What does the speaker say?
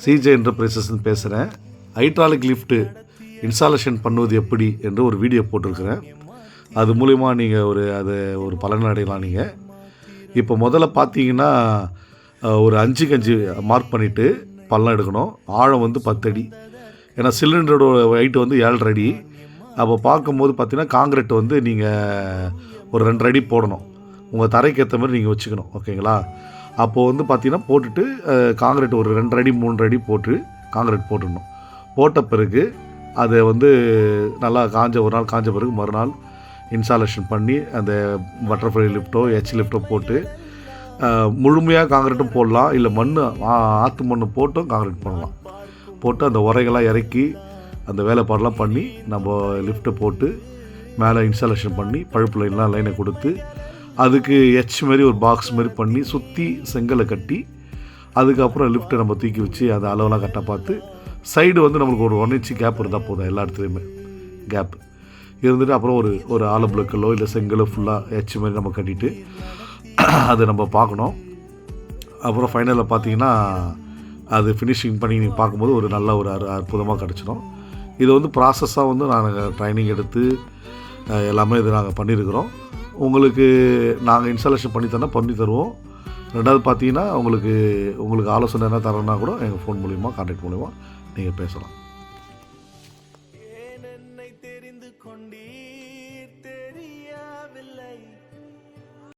CJ என்டர்பிரைசஸ்ன்னு பேசுகிறேன். Hydraulic lift installation பண்ணுவது எப்படி என்று ஒரு வீடியோ போட்டிருக்கிறேன். அது மூலிமா நீங்கள் ஒரு பலன் அடையலாம். நீங்கள் இப்போ முதல்ல பார்த்தீங்கன்னா ஒரு 5க்கு 5 மார்க் பண்ணிவிட்டு பள்ளம் எடுக்கணும். ஆழம் வந்து 10 அடி. ஏன்னா சிலிண்டரோட ஹைட்டு வந்து 7.5 அடி. அப்போ பார்க்கும்போது பார்த்தீங்கன்னா காங்கிரீட் வந்து நீங்கள் ஒரு 2 அடி போடணும். உங்கள் தரைக்கு ஏற்ற மாதிரி நீங்கள் வச்சுக்கணும். ஓகேங்களா? அப்போது வந்து பார்த்தீங்கன்னா போட்டுட்டு காங்கிரீட் ஒரு 2 அடி 3 அடி போட்டு காங்கிரீட் போட்டுடணும். போட்ட பிறகு அதை வந்து நல்லா ஒரு நாள் காஞ்ச பிறகு மறுநாள் இன்ஸ்டாலேஷன் பண்ணி அந்த பட்டர்ஃப்ளை லிஃப்ட்டோ லிஃப்ட்டோ போட்டு முழுமையாக காங்கிரீட்டும் போடலாம். இல்லை ஆற்று மண் போட்டும் காங்கிரீட் பண்ணலாம். போட்டு அந்த உரைகள்லாம் இறக்கி அந்த வேலைப்பாடெலாம் பண்ணி நம்ம லிஃப்ட்டை போட்டு மேலே இன்ஸ்டாலேஷன் பண்ணி பழுப்பு லைனை கொடுத்து அதுக்கு மாரி ஒரு பாக்ஸ் மாதிரி பண்ணி சுற்றி செங்கலை கட்டி அதுக்கப்புறம் லிஃப்ட்டை நம்ம தூக்கி வச்சு அதை அளவெல்லாம் கரெக்டாக பார்த்து சைடு வந்து நம்மளுக்கு ஒரு 1 இன்ச்சு கேப் இருந்தால் போதும். எல்லா இடத்துலையுமே கேப் இருந்துட்டு அப்புறம் ஒரு ஆல பிளக்கலோ இல்லை செங்கலோ ஃபுல்லாக மாதிரி நம்ம கட்டிட்டு அதை நம்ம பார்க்கணும். அப்புறம் ஃபைனலில் பார்த்தீங்கன்னா அது ஃபினிஷிங் பண்ணி நீங்கள் பார்க்கும்போது ஒரு நல்ல ஒரு அற்புதமாக கிடச்சிடும். இது வந்து ப்ராசஸாக வந்து நாங்கள் ட்ரைனிங் எடுத்து எல்லாமே இது நாங்கள் பண்ணியிருக்கிறோம். உங்களுக்கு நாங்கள் இன்ஸ்டாலேஷன் பண்ணி தருவோம். ரெண்டாவது பார்த்தீங்கன்னா உங்களுக்கு ஆலோசனை என்ன தரேன்னா கூட எங்கள் ஃபோன் மூலிமா கான்டாக்ட் மூலிமா நீங்கள் பேசலாம்.